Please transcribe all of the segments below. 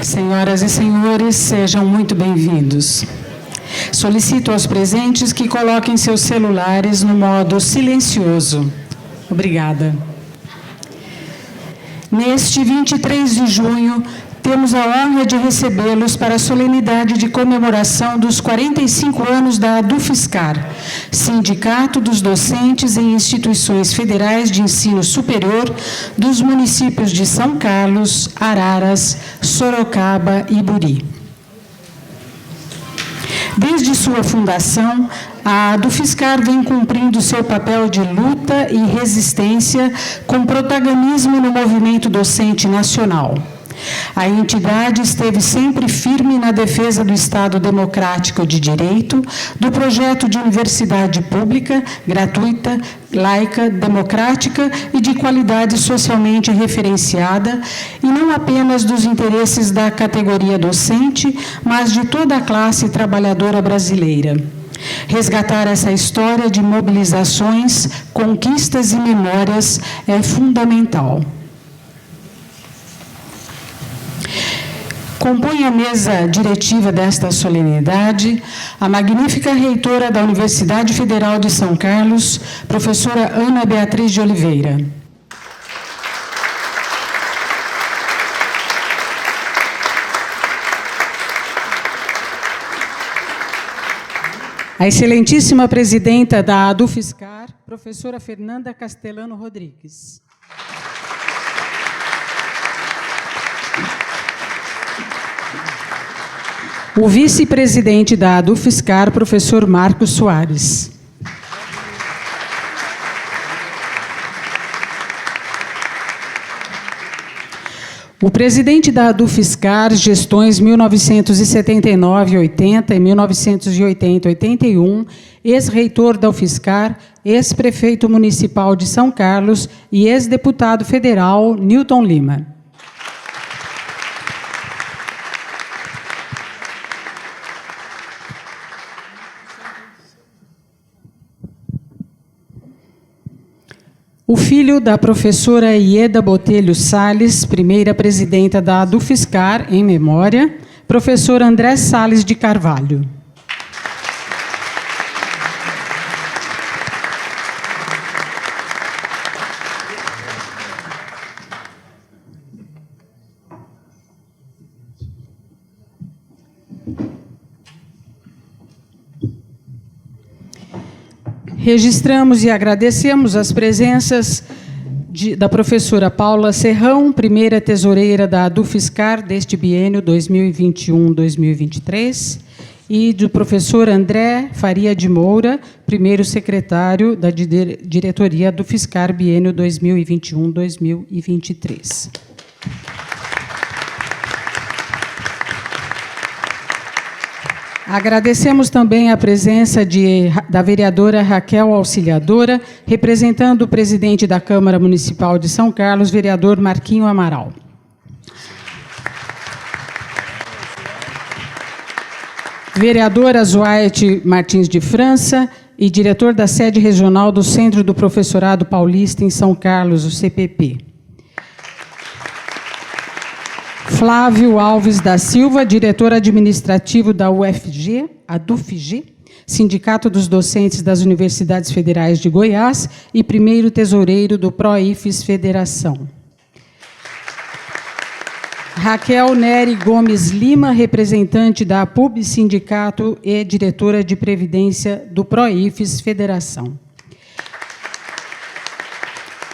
Senhoras e senhores, sejam muito bem-vindos. Solicito aos presentes que coloquem seus celulares no modo silencioso. Obrigada. Neste 23 de junho, temos a honra de recebê-los para a solenidade de comemoração dos 45 anos da ADUFSCar, Sindicato dos Docentes em Instituições Federais de Ensino Superior dos municípios de São Carlos, Araras, Sorocaba e Buri. Desde sua fundação, a ADUFSCar vem cumprindo seu papel de luta e resistência com protagonismo no movimento docente nacional. A entidade esteve sempre firme na defesa do Estado democrático de direito, do projeto de universidade pública, gratuita, laica, democrática e de qualidade socialmente referenciada, e não apenas dos interesses da categoria docente, mas de toda a classe trabalhadora brasileira. Resgatar essa história de mobilizações, conquistas e memórias é fundamental. Compõe a mesa diretiva desta solenidade a magnífica reitora da Universidade Federal de São Carlos, professora Ana Beatriz de Oliveira. A excelentíssima presidenta da ADUFSCar, professora Fernanda Castellano Rodrigues. O vice-presidente da ADUFSCar, professor Marcos Soares. O presidente da ADUFSCar, gestões 1979-80 e 1980-81, ex-reitor da UFSCar, ex-prefeito municipal de São Carlos e ex-deputado federal, Newton Lima. O filho da professora Ieda Botelho Salles, primeira presidenta da ADUFSCar, em memória, professor André Salles de Carvalho. Registramos e agradecemos as presenças da professora Paula Serrão, primeira tesoureira da ADUFSCar deste biênio 2021-2023, e do professor André Faria de Moura, primeiro secretário da diretoria ADUFSCar biênio 2021-2023. Agradecemos também a presença da vereadora Raquel Auxiliadora, representando o presidente da Câmara Municipal de São Carlos, vereador Marquinho Amaral. Vereadora Zoaete Martins de França e diretor da sede regional do Centro do Professorado Paulista em São Carlos, o CPP. Flávio Alves da Silva, diretor administrativo da UFG, ADUFG, Sindicato dos Docentes das Universidades Federais de Goiás e primeiro tesoureiro do PROIFES Federação. Raquel Nery Gomes Lima, representante da APUB Sindicato e diretora de Previdência do PROIFES Federação.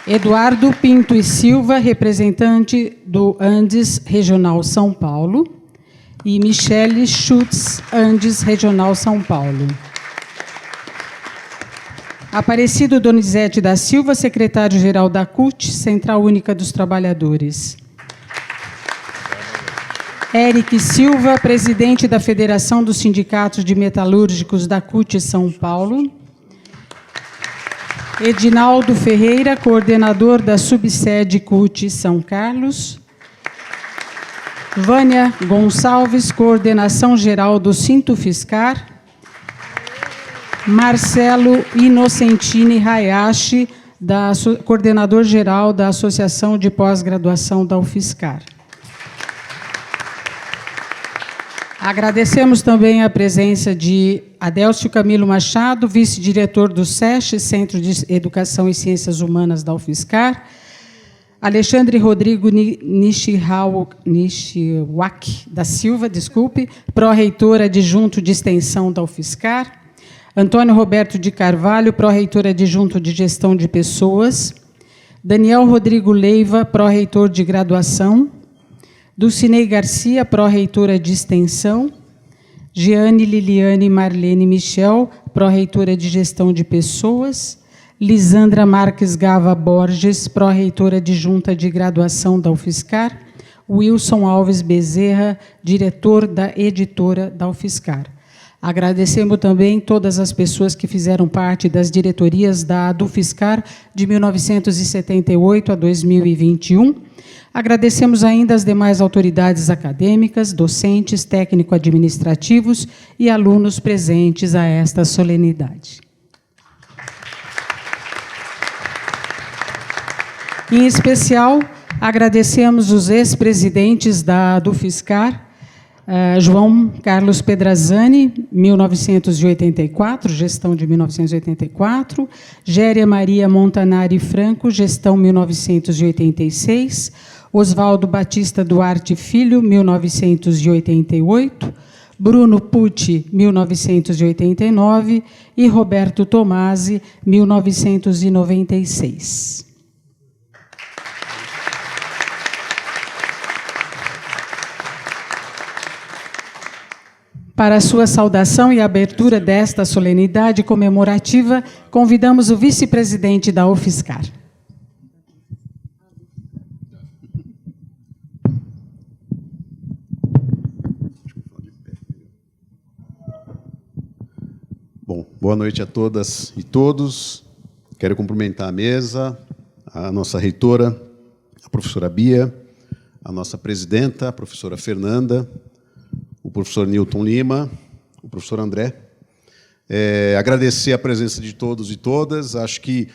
Eduardo Pinto e Silva, representante do Andes Regional São Paulo, e Michele Schutz, Andes Regional São Paulo. Aparecido Donizete da Silva, secretário-geral da CUT, Central Única dos Trabalhadores. Eric Silva, presidente da Federação dos Sindicatos de Metalúrgicos da CUT São Paulo. Edinaldo Ferreira, coordenador da subsede CUT São Carlos. Vânia Gonçalves, coordenação geral do Sintufiscar. Marcelo Inocentini Hayashi, coordenador geral da Associação de Pós-Graduação da UFSCar. Agradecemos também a presença de Adélcio Camilo Machado, vice-diretor do SESC, Centro de Educação e Ciências Humanas da UFSCar, Alexandre Rodrigo Nishiwak da Silva, pró-reitor adjunto de Extensão da UFSCar, Antônio Roberto de Carvalho, pró-reitor adjunto de Gestão de Pessoas, Daniel Rodrigo Leiva, pró-reitor de Graduação, Dulcinei Garcia, pró-reitora de Extensão, Giane Liliane Marlene Michel, pró-reitora de Gestão de Pessoas, Lisandra Marques Gava Borges, pró-reitora adjunta de Graduação da UFSCar, Wilson Alves Bezerra, diretor da editora da UFSCar. Agradecemos também todas as pessoas que fizeram parte das diretorias da UFSCar de 1978 a 2021. Agradecemos ainda as demais autoridades acadêmicas, docentes, técnico-administrativos e alunos presentes a esta solenidade. Em especial, agradecemos os ex-presidentes da UFSCar, João Carlos Pedrazani, 1984, gestão de 1984, Géria Maria Montanari Franco, gestão 1986, Oswaldo Batista Duarte Filho, 1988, Bruno Pucci, 1989, e Roberto Tomasi, 1996. Para a sua saudação e abertura desta solenidade comemorativa, convidamos o vice-presidente da UFSCar. Bom, boa noite a todas e todos. Quero cumprimentar a mesa, a nossa reitora, a professora Bia, a nossa presidenta, a professora Fernanda, o professor Newton Lima, o professor André. Agradecer a presença de todos e todas. Acho que,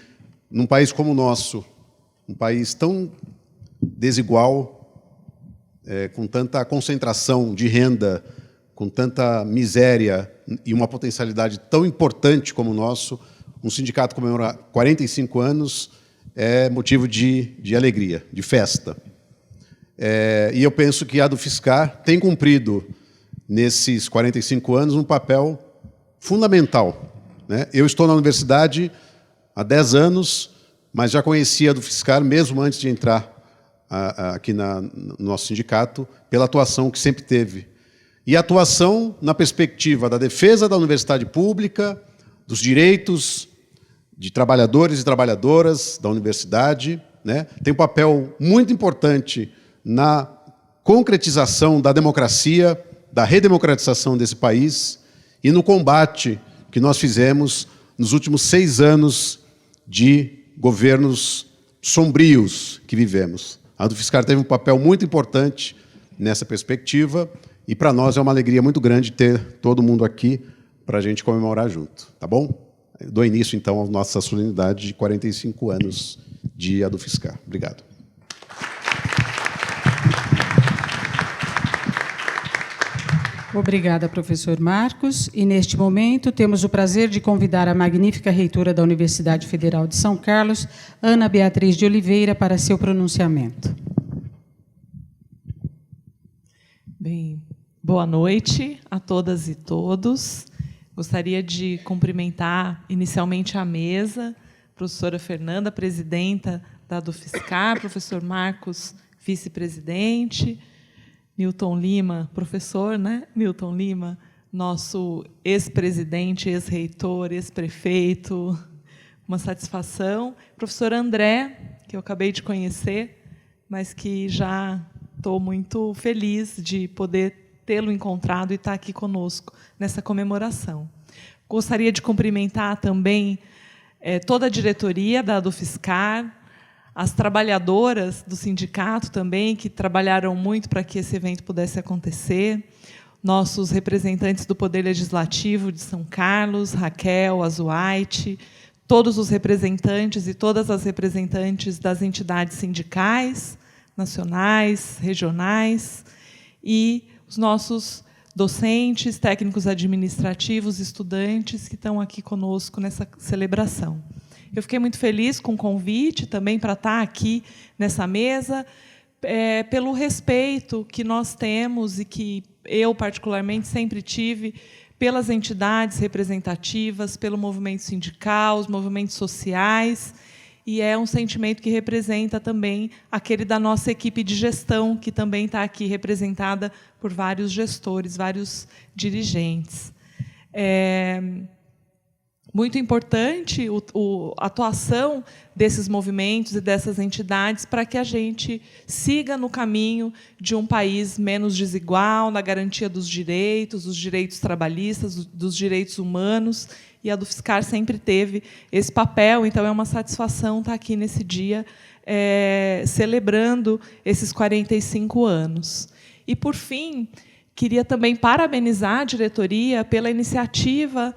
num país como o nosso, um país tão desigual, com tanta concentração de renda, com tanta miséria e uma potencialidade tão importante como o nosso, um sindicato comemorar 45 anos é motivo de alegria, de festa. E eu penso que a UFSCar tem cumprido, nesses 45 anos, um papel fundamental, né? Eu estou na universidade há 10 anos, mas já conhecia a UFSCar, mesmo antes de entrar aqui no nosso sindicato, pela atuação que sempre teve. E atuação na perspectiva da defesa da universidade pública, dos direitos de trabalhadores e trabalhadoras da universidade, né? Tem um papel muito importante na concretização da democracia, da redemocratização desse país e no combate que nós fizemos nos últimos 6 anos de governos sombrios que vivemos. A UFSCar teve um papel muito importante nessa perspectiva e, para nós, é uma alegria muito grande ter todo mundo aqui para a gente comemorar junto. Tá bom? Eu dou início, então, à nossa solenidade de 45 anos de UFSCar. Obrigado. Obrigada, professor Marcos. E, neste momento, temos o prazer de convidar a magnífica reitora da Universidade Federal de São Carlos, Ana Beatriz de Oliveira, para seu pronunciamento. Bem, boa noite a todas e todos. Gostaria de cumprimentar inicialmente a mesa, a professora Fernanda, presidenta da UFSCar, professor Marcos, vice-presidente, Newton Lima, professor, né? Newton Lima, nosso ex-presidente, ex-reitor, ex-prefeito, uma satisfação. Professor André, que eu acabei de conhecer, mas que já estou muito feliz de poder tê-lo encontrado e estar aqui conosco nessa comemoração. Gostaria de cumprimentar também toda a diretoria da UFSCar, as trabalhadoras do sindicato também, que trabalharam muito para que esse evento pudesse acontecer, nossos representantes do Poder Legislativo de São Carlos, Raquel, Azuaite, todos os representantes e todas as representantes das entidades sindicais, nacionais, regionais, e os nossos docentes, técnicos administrativos, estudantes que estão aqui conosco nessa celebração. Eu fiquei muito feliz com o convite também para estar aqui nessa mesa, pelo respeito que nós temos e que eu, particularmente, sempre tive pelas entidades representativas, pelo movimento sindical, os movimentos sociais, e é um sentimento que representa também aquele da nossa equipe de gestão, que também está aqui representada por vários gestores, vários dirigentes. Muito importante a atuação desses movimentos e dessas entidades para que a gente siga no caminho de um país menos desigual, na garantia dos direitos trabalhistas, dos direitos humanos, e a Dufiscar sempre teve esse papel, então é uma satisfação estar aqui nesse dia celebrando esses 45 anos. E, por fim, queria também parabenizar a diretoria pela iniciativa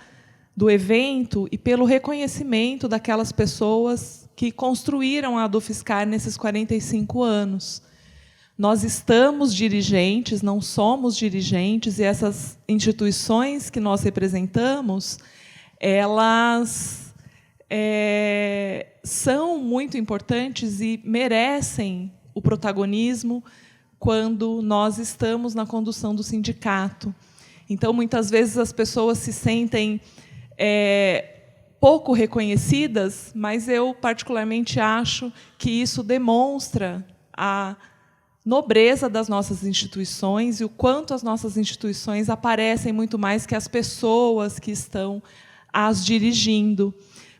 do evento e pelo reconhecimento daquelas pessoas que construíram a Dufiscar nesses 45 anos. Nós estamos dirigentes, não somos dirigentes, e essas instituições que nós representamos, elas são muito importantes e merecem o protagonismo quando nós estamos na condução do sindicato. Então, muitas vezes, as pessoas se sentem pouco reconhecidas, mas eu, particularmente, acho que isso demonstra a nobreza das nossas instituições e o quanto as nossas instituições aparecem muito mais que as pessoas que estão as dirigindo.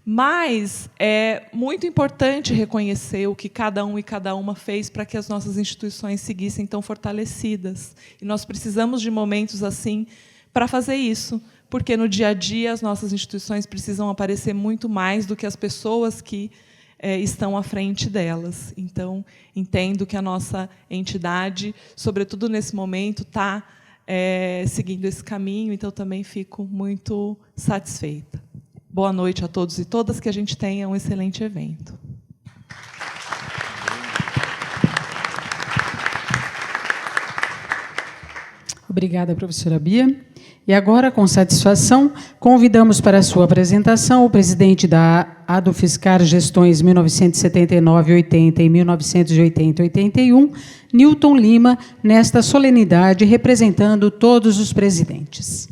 Mas é muito importante reconhecer o que cada um e cada uma fez para que as nossas instituições seguissem tão fortalecidas. E nós precisamos de momentos assim para fazer isso, porque no dia a dia as nossas instituições precisam aparecer muito mais do que as pessoas que estão à frente delas. Então, entendo que a nossa entidade, sobretudo nesse momento, está seguindo esse caminho, então também fico muito satisfeita. Boa noite a todos e todas, que a gente tenha um excelente evento. Obrigada, professora Bia. E agora, com satisfação, convidamos para a sua apresentação o presidente da Adufiscar Gestões 1979-80 e 1980-81, Newton Lima, nesta solenidade, representando todos os presidentes.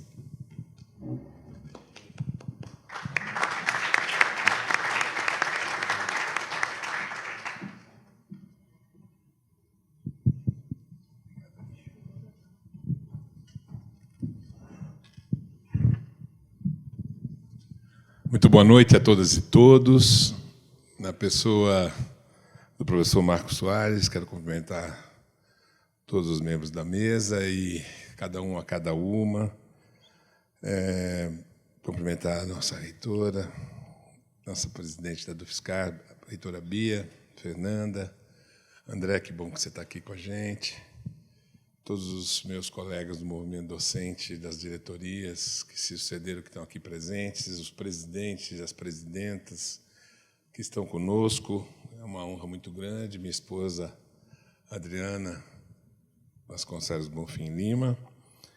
Muito boa noite a todas e todos. Na pessoa do professor Marcos Soares, quero cumprimentar todos os membros da mesa e cada um a cada uma. Cumprimentar a nossa reitora, nossa presidente da Dufiscar, a reitora Bia, Fernanda, André, que bom que você está aqui com a gente. Todos os meus colegas do movimento docente, das diretorias que se sucederam, que estão aqui presentes, os presidentes, as presidentas que estão conosco. É uma honra muito grande. Minha esposa, Adriana Vasconcelos Bonfim Lima.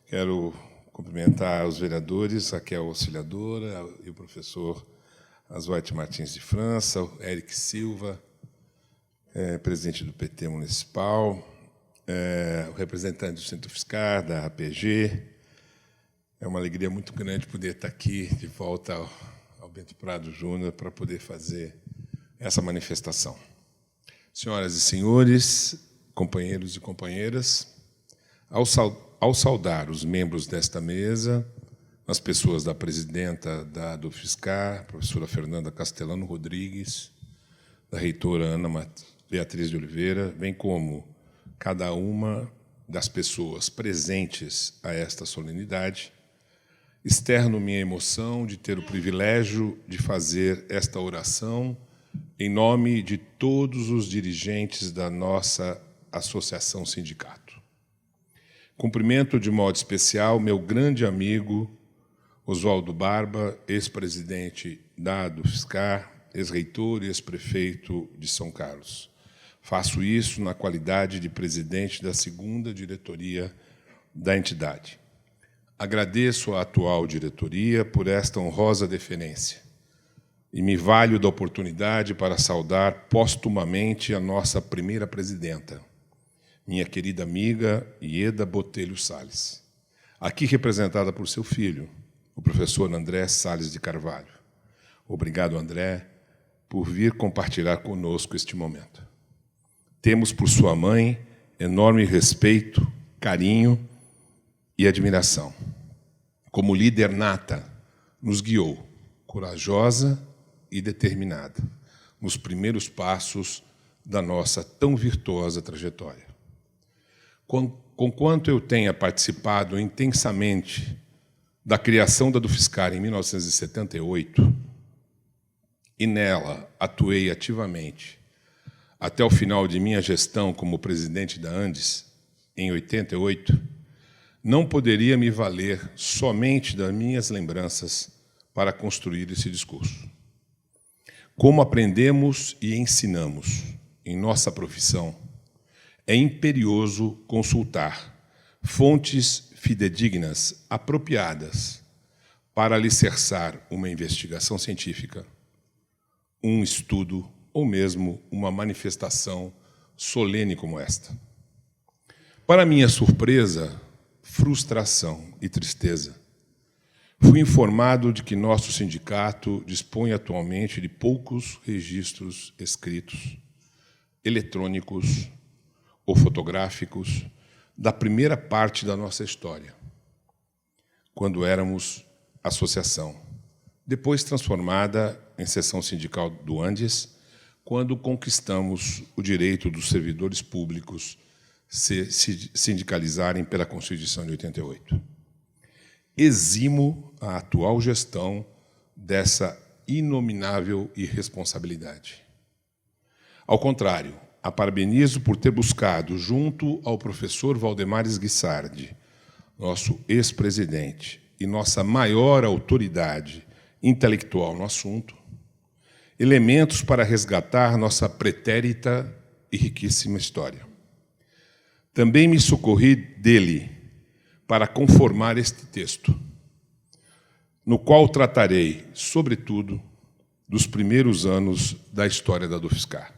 Quero cumprimentar os vereadores, Raquel Auxiliadora, e o professor Azuete Martins de França, o Eric Silva, presidente do PT Municipal, o representante do Centro Dufiscar, da APG. É uma alegria muito grande poder estar aqui de volta ao Bento Prado Júnior para poder fazer essa manifestação. Senhoras e senhores, companheiros e companheiras, ao saudar os membros desta mesa, as pessoas da presidenta da Dufiscar, professora Fernanda Castellano Rodrigues, da reitora Ana Beatriz de Oliveira, bem como cada uma das pessoas presentes a esta solenidade, externo minha emoção de ter o privilégio de fazer esta oração em nome de todos os dirigentes da nossa associação sindicato. Cumprimento de modo especial meu grande amigo Oswaldo Barba, ex-presidente da Dufiscar, ex-reitor e ex-prefeito de São Carlos. Faço isso na qualidade de presidente da segunda diretoria da entidade. agradeço à atual diretoria por esta honrosa deferência e me valho da oportunidade para saudar póstumamente a nossa primeira presidenta, minha querida amiga Ieda Botelho Salles, aqui representada por seu filho, o professor André Salles de Carvalho. Obrigado, André, por vir compartilhar conosco este momento. Temos por sua mãe enorme respeito, carinho e admiração. Como líder nata, nos guiou, corajosa e determinada, nos primeiros passos da nossa tão virtuosa trajetória. Conquanto eu tenha participado intensamente da criação da Dufiscar em 1978, e nela atuei ativamente até o final de minha gestão como presidente da Andes, em 88, não poderia me valer somente das minhas lembranças para construir esse discurso. Como aprendemos e ensinamos em nossa profissão, é imperioso consultar fontes fidedignas apropriadas para alicerçar uma investigação científica, um estudo ou mesmo uma manifestação solene como esta. Para minha surpresa, frustração e tristeza, fui informado de que nosso sindicato dispõe atualmente de poucos registros escritos, eletrônicos ou fotográficos da primeira parte da nossa história, quando éramos associação, depois transformada em seção sindical do Andes, quando conquistamos o direito dos servidores públicos se sindicalizarem pela Constituição de 88. Eximo a atual gestão dessa inominável irresponsabilidade. Ao contrário, a parabenizo por ter buscado, junto ao professor Valdemares Guissardi, nosso ex-presidente e nossa maior autoridade intelectual no assunto, elementos para resgatar nossa pretérita e riquíssima história. Também me socorri dele para conformar este texto, no qual tratarei, sobretudo, dos primeiros anos da história da Dufiscar.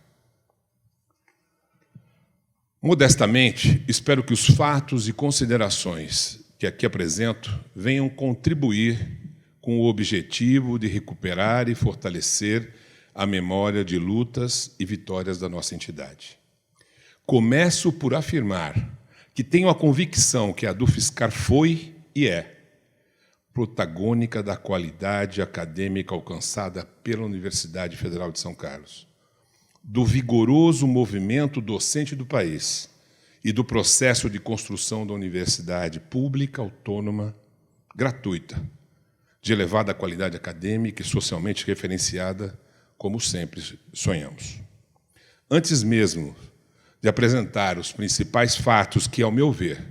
Modestamente, espero que os fatos e considerações que aqui apresento venham contribuir com o objetivo de recuperar e fortalecer a memória de lutas e vitórias da nossa entidade. Começo por afirmar que tenho a convicção que a Dufiscar foi e é protagônica da qualidade acadêmica alcançada pela Universidade Federal de São Carlos, do vigoroso movimento docente do país e do processo de construção da universidade pública, autônoma, gratuita, de elevada qualidade acadêmica e socialmente referenciada, como sempre sonhamos. Antes mesmo de apresentar os principais fatos que, ao meu ver,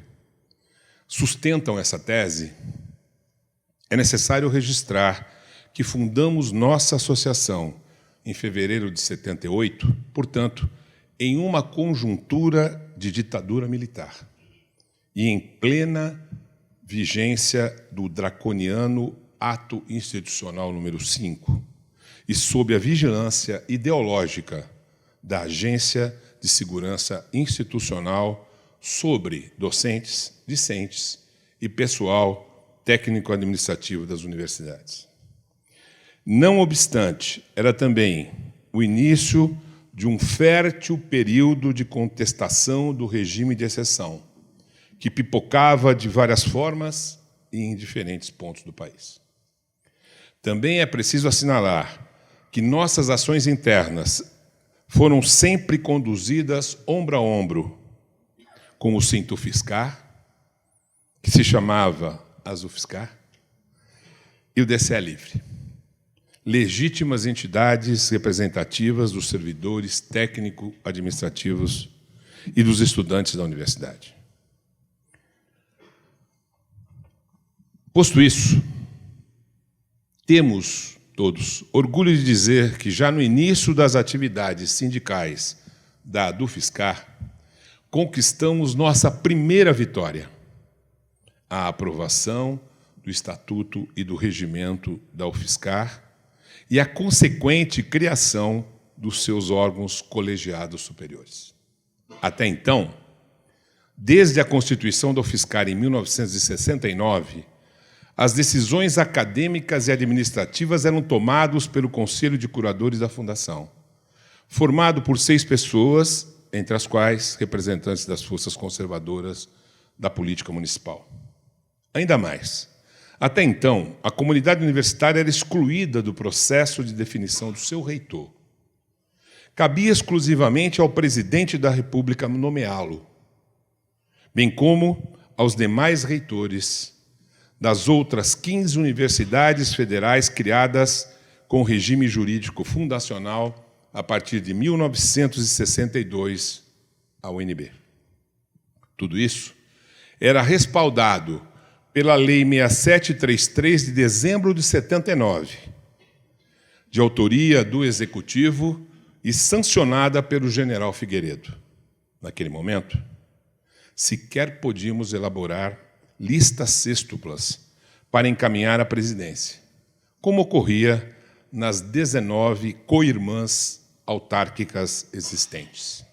sustentam essa tese, é necessário registrar que fundamos nossa associação em fevereiro de 78, portanto, em uma conjuntura de ditadura militar e em plena vigência do draconiano Ato Institucional número 5 e sob a vigilância ideológica da Agência de Segurança Institucional sobre docentes, discentes e pessoal técnico-administrativo das universidades. Não obstante, era também o início de um fértil período de contestação do regime de exceção, que pipocava de várias formas e em diferentes pontos do país. Também é preciso assinalar que nossas ações internas foram sempre conduzidas ombro a ombro com o Sintufiscar, que se chamava Azufiscar, e o DCE Livre, legítimas entidades representativas dos servidores técnico-administrativos e dos estudantes da universidade. Posto isso, temos todos orgulho de dizer que, já no início das atividades sindicais da Dufiscar, conquistamos nossa primeira vitória, a aprovação do Estatuto e do Regimento da UFSCar e a consequente criação dos seus órgãos colegiados superiores. Até então, desde a Constituição da UFSCar em 1969, as decisões acadêmicas e administrativas eram tomadas pelo Conselho de Curadores da Fundação, formado por 6 pessoas, entre as quais representantes das forças conservadoras da política municipal. Ainda mais, até então, a comunidade universitária era excluída do processo de definição do seu reitor. Cabia exclusivamente ao presidente da República nomeá-lo, bem como aos demais reitores das outras 15 universidades federais criadas com regime jurídico fundacional a partir de 1962, a UNB. Tudo isso era respaldado pela Lei 6733 de dezembro de 79, de autoria do Executivo e sancionada pelo general Figueiredo. Naquele momento, sequer podíamos elaborar listas sextuplas para encaminhar à presidência, como ocorria nas 19 co-irmãs autárquicas existentes.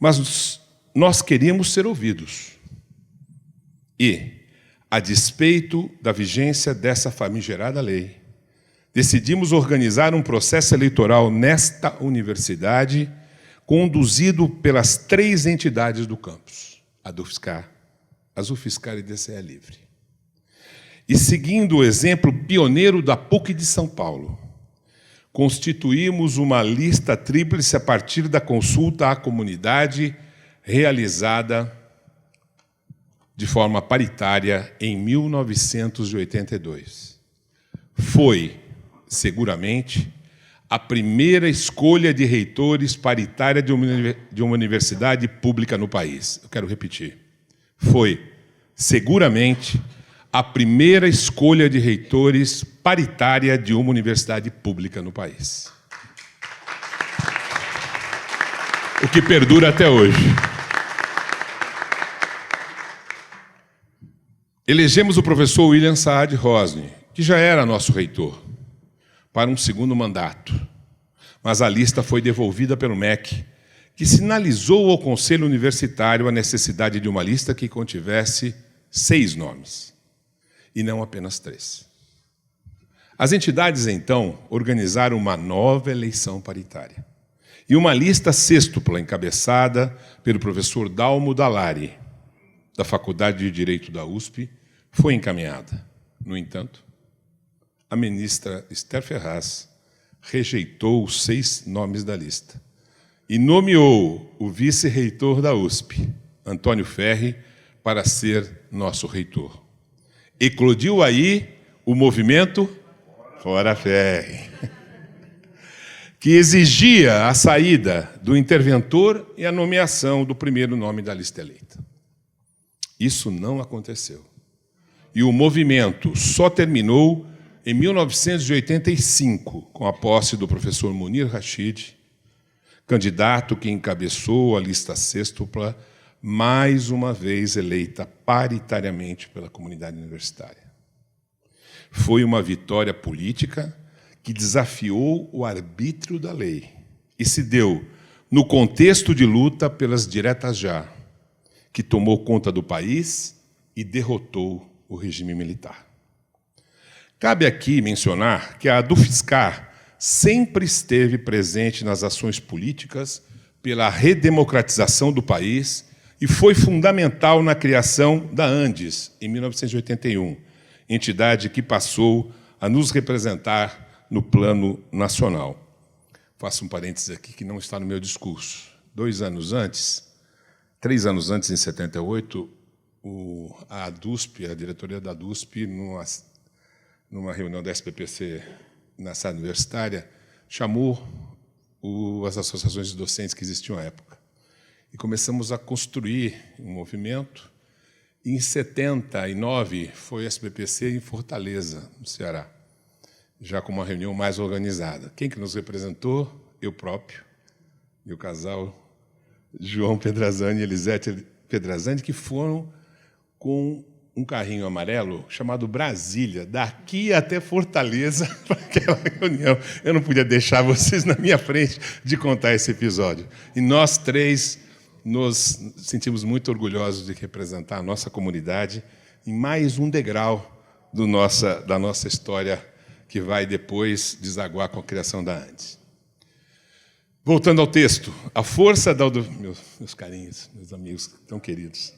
Mas nós queríamos ser ouvidos. E, a despeito da vigência dessa famigerada lei, decidimos organizar um processo eleitoral nesta universidade, conduzido pelas 3 entidades do campus, a DUFSCar, as UFSCar e DCE Livre. E, seguindo o exemplo pioneiro da PUC de São Paulo, constituímos uma lista tríplice a partir da consulta à comunidade realizada de forma paritária em 1982. Foi, seguramente, a primeira escolha de reitores paritária de uma universidade pública no país. Eu quero repetir. Foi, seguramente, a primeira escolha de reitores paritária de uma universidade pública no país. O que perdura até hoje. Elegemos o professor William Saad Rosny, que já era nosso reitor, para um segundo mandato, mas a lista foi devolvida pelo MEC, que sinalizou ao Conselho Universitário a necessidade de uma lista que contivesse 6 nomes, e não apenas 3. As entidades, então, organizaram uma nova eleição paritária, e uma lista sextupla encabeçada pelo professor Dalmo Dallari, da Faculdade de Direito da USP, foi encaminhada. No entanto, a ministra Esther Ferraz rejeitou os 6 nomes da lista e nomeou o vice-reitor da USP, Antônio Ferri, para ser nosso reitor. Eclodiu aí o movimento Fora Ferri, que exigia a saída do interventor e a nomeação do primeiro nome da lista eleita. Isso não aconteceu. E o movimento só terminou em 1985, com a posse do professor Munir Rashid, candidato que encabeçou a lista sextupla, mais uma vez eleita paritariamente pela comunidade universitária. Foi uma vitória política que desafiou o arbítrio da lei e se deu no contexto de luta pelas diretas já, que tomou conta do país e derrotou o regime militar. Cabe aqui mencionar que a DUFSCar sempre esteve presente nas ações políticas pela redemocratização do país e foi fundamental na criação da Andes, em 1981, entidade que passou a nos representar no plano nacional. Faço um parênteses aqui que não está no meu discurso. 3 anos antes, em 78, a DUSP, a diretoria da DUSP, numa reunião da SPPC na sala universitária, chamou as associações de docentes que existiam à época. E começamos a construir um movimento. E, em 79, foi a SPPC em Fortaleza, no Ceará, já com uma reunião mais organizada. Quem que nos representou? Eu próprio e o casal João Pedrazani e Elisete Pedrazani, que foram com um carrinho amarelo chamado Brasília, daqui até Fortaleza, para aquela reunião. Eu não podia deixar vocês na minha frente de contar esse episódio. E nós três nos sentimos muito orgulhosos de representar a nossa comunidade em mais um degrau da nossa história, que vai depois desaguar com a criação da Andes. Voltando ao texto, a força da... Meus carinhos, meus amigos tão queridos.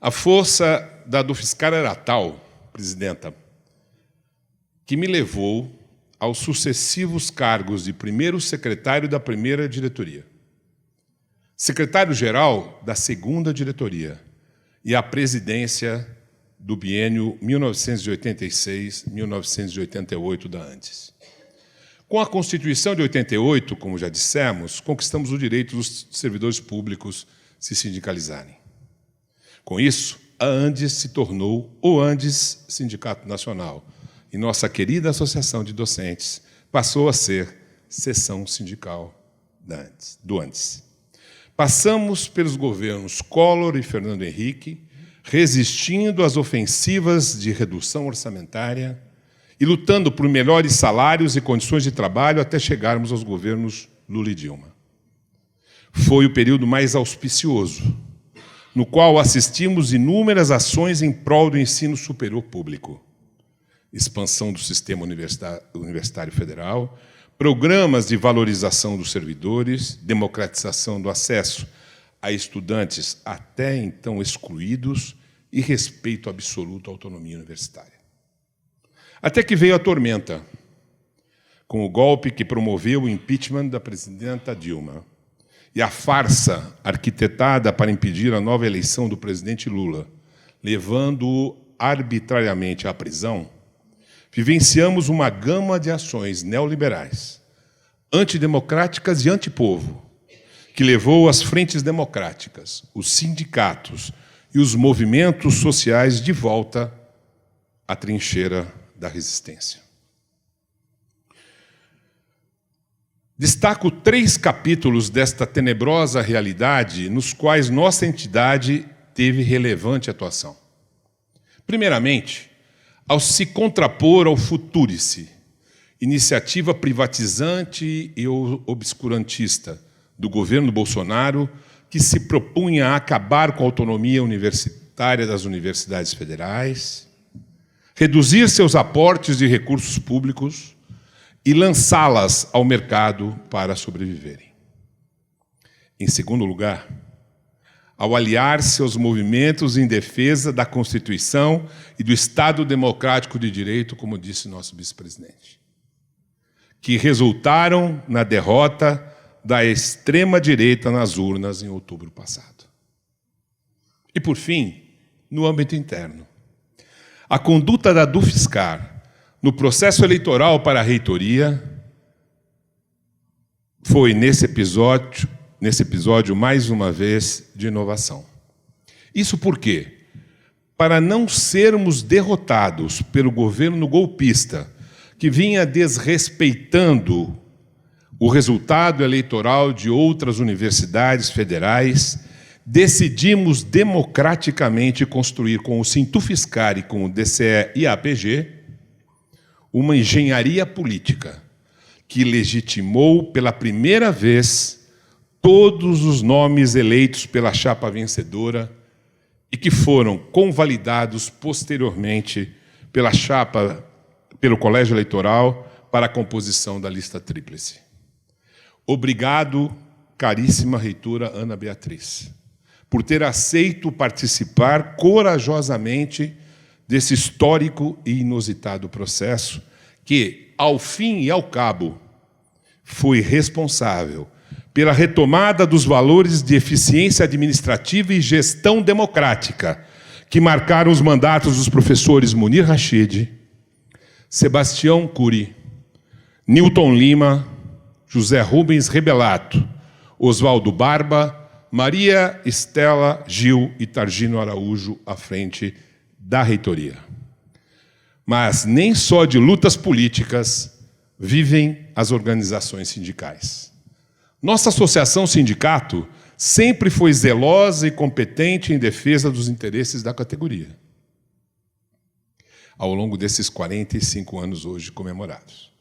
A força da Dufiscar era tal, presidenta, que me levou aos sucessivos cargos de primeiro secretário da primeira diretoria, secretário-geral da segunda diretoria e a presidência do biênio 1986-1988 da Andes. Com a Constituição de 88, como já dissemos, conquistamos o direito dos servidores públicos se sindicalizarem. Com isso, a Andes se tornou o Andes Sindicato Nacional e nossa querida Associação de Docentes passou a ser seção sindical do Andes. Passamos pelos governos Collor e Fernando Henrique, resistindo às ofensivas de redução orçamentária e lutando por melhores salários e condições de trabalho até chegarmos aos governos Lula e Dilma. Foi o período mais auspicioso, no qual assistimos inúmeras ações em prol do ensino superior público. Expansão do sistema universitário federal, programas de valorização dos servidores, democratização do acesso a estudantes até então excluídos e respeito absoluto à autonomia universitária. Até que veio a tormenta, com o golpe que promoveu o impeachment da presidenta Dilma e a farsa arquitetada para impedir a nova eleição do presidente Lula, levando-o arbitrariamente à prisão, vivenciamos uma gama de ações neoliberais, antidemocráticas e antipovo, que levou as frentes democráticas, os sindicatos e os movimentos sociais de volta à trincheira da resistência. Destaco 3 capítulos desta tenebrosa realidade nos quais nossa entidade teve relevante atuação. Primeiramente, ao se contrapor ao Futurice, iniciativa privatizante e obscurantista do governo Bolsonaro, que se propunha a acabar com a autonomia universitária das universidades federais, reduzir seus aportes de recursos públicos e lançá-las ao mercado para sobreviverem. Em segundo lugar, ao aliar-se aos movimentos em defesa da Constituição e do Estado Democrático de Direito, como disse nosso vice-presidente, que resultaram na derrota da extrema-direita nas urnas em outubro passado. E, por fim, no âmbito interno, a conduta da Dufiscar no processo eleitoral para a reitoria foi, nesse episódio, mais uma vez, de inovação. Isso por quê? Para não sermos derrotados pelo governo golpista, que vinha desrespeitando o resultado eleitoral de outras universidades federais, decidimos democraticamente construir com o Sintufiscar e com o DCE e a APG uma engenharia política que legitimou pela primeira vez todos os nomes eleitos pela chapa vencedora e que foram convalidados posteriormente pelo Colégio Eleitoral para a composição da lista tríplice. Obrigado, caríssima reitora Ana Beatriz, por ter aceito participar corajosamente desse histórico e inusitado processo que, ao fim e ao cabo, foi responsável pela retomada dos valores de eficiência administrativa e gestão democrática que marcaram os mandatos dos professores Munir Rachid, Sebastião Cury, Newton Lima, José Rubens Rebelato, Oswaldo Barba, Maria Estela Gil e Targino Araújo à frente da reitoria. Mas nem só de lutas políticas vivem as organizações sindicais. Nossa associação sindicato sempre foi zelosa e competente em defesa dos interesses da categoria. ao longo desses 45 anos hoje comemorados.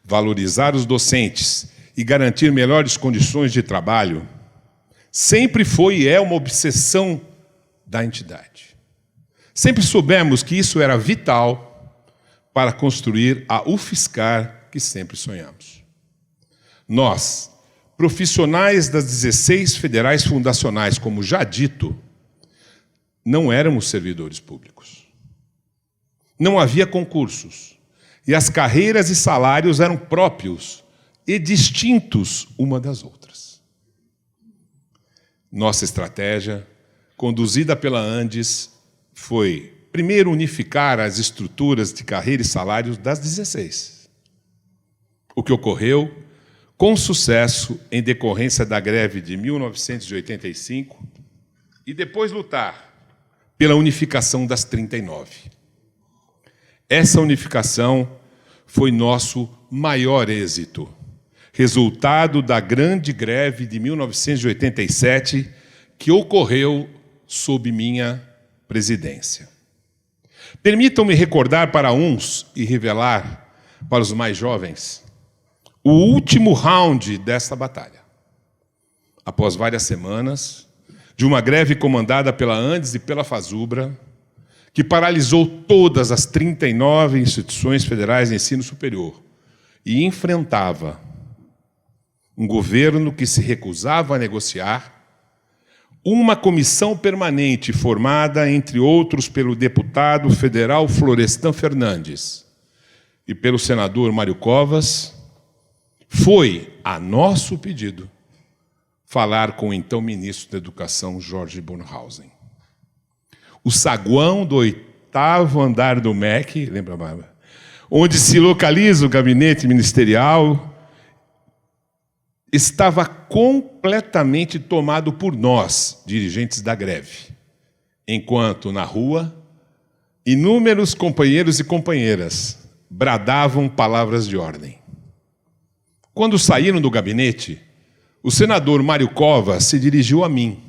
Valorizar os docentes e garantir melhores condições de trabalho sempre foi e é uma obsessão da entidade. Sempre soubemos que isso era vital para construir a UFSCar que sempre sonhamos. Nós, profissionais das 16 federais fundacionais, como já dito, não éramos servidores públicos. Não havia concursos. E as carreiras e salários eram próprios e distintos uma das outras. Nossa estratégia, conduzida pela Andes, foi, primeiro, unificar as estruturas de carreira e salários das 16. O que ocorreu com sucesso em decorrência da greve de 1985 e depois lutar pela unificação das 39. Essa unificação foi nosso maior êxito, resultado da grande greve de 1987 que ocorreu sob minha presidência. Permitam-me recordar para uns e revelar para os mais jovens o último round dessa batalha. Após várias semanas de uma greve comandada pela Andes e pela Fazubra, que paralisou todas as 39 instituições federais de ensino superior e enfrentava um governo que se recusava a negociar, uma comissão permanente formada, entre outros, pelo deputado federal Florestan Fernandes e pelo senador Mário Covas, foi, a nosso pedido, falar com o então ministro da Educação, Jorge Bornhausen. O saguão do 8º andar do MEC, lembra, Bárbara? Onde se localiza o gabinete ministerial, estava completamente tomado por nós, dirigentes da greve, enquanto, na rua, inúmeros companheiros e companheiras bradavam palavras de ordem. Quando saíram do gabinete, o senador Mário Covas se dirigiu a mim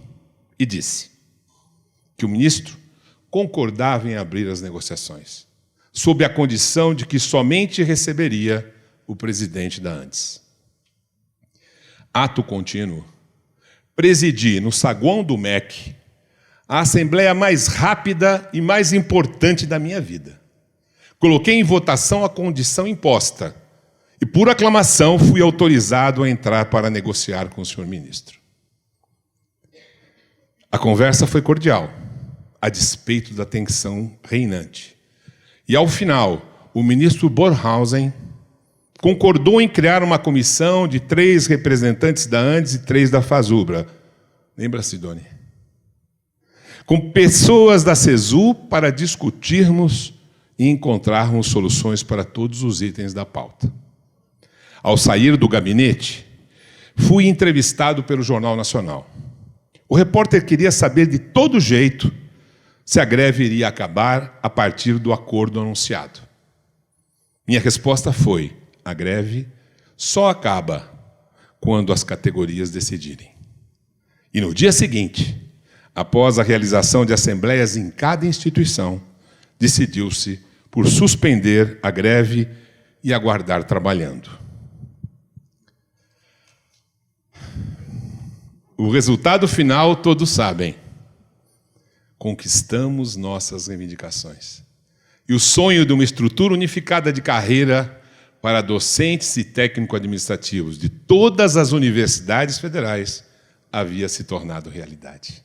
e disse que o ministro concordava em abrir as negociações, sob a condição de que somente receberia o presidente da Andes. Ato contínuo, presidi no saguão do MEC a assembleia mais rápida e mais importante da minha vida. Coloquei em votação a condição imposta e, por aclamação, fui autorizado a entrar para negociar com o senhor ministro. A conversa foi cordial, a despeito da tensão reinante. E, ao final, o ministro Bornhausen concordou em criar uma comissão de 3 representantes da Andes e 3 da Fazubra. Lembra, Sidone? Com pessoas da CESU para discutirmos e encontrarmos soluções para todos os itens da pauta. Ao sair do gabinete, fui entrevistado pelo Jornal Nacional. O repórter queria saber de todo jeito se a greve iria acabar a partir do acordo anunciado. Minha resposta foi: a greve só acaba quando as categorias decidirem. E no dia seguinte, após a realização de assembleias em cada instituição, decidiu-se por suspender a greve e aguardar trabalhando. O resultado final todos sabem. Conquistamos nossas reivindicações. E o sonho de uma estrutura unificada de carreira para docentes e técnico-administrativos de todas as universidades federais havia se tornado realidade.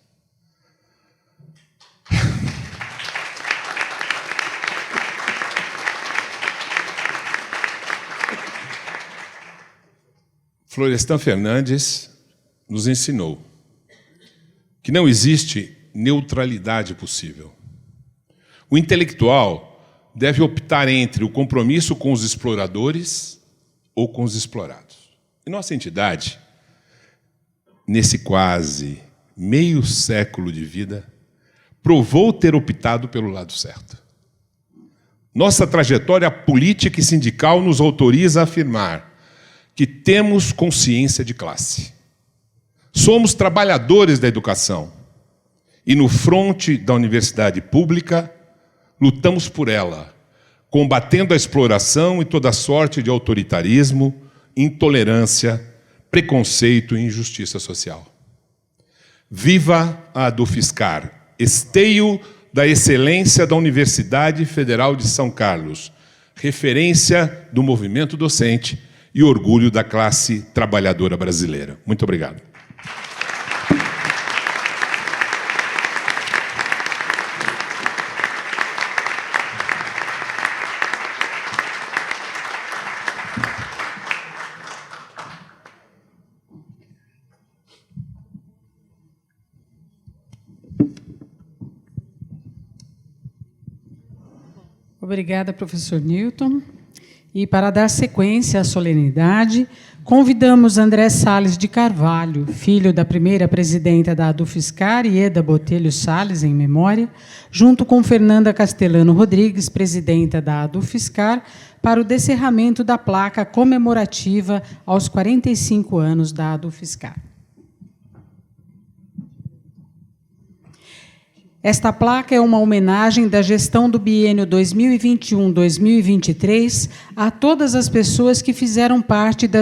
Florestan Fernandes nos ensinou que não existe neutralidade possível. O intelectual deve optar entre o compromisso com os exploradores ou com os explorados. E nossa entidade, nesse quase meio século de vida, provou ter optado pelo lado certo. Nossa trajetória política e sindical nos autoriza a afirmar que temos consciência de classe. Somos trabalhadores da educação e, no fronte da universidade pública, lutamos por ela, combatendo a exploração e toda sorte de autoritarismo, intolerância, preconceito e injustiça social. Viva a Dufiscar, esteio da excelência da Universidade Federal de São Carlos, referência do movimento docente e orgulho da classe trabalhadora brasileira. Muito obrigado. Obrigada, professor Newton. E, para dar sequência à solenidade, convidamos André Salles de Carvalho, filho da primeira presidenta da Dufiscar, Ieda Botelho Salles, em memória, junto com Fernanda Castellano Rodrigues, presidenta da Dufiscar, para o descerramento da placa comemorativa aos 45 anos da Dufiscar. Esta placa é uma homenagem da gestão do biênio 2021-2023 a todas as pessoas que fizeram parte da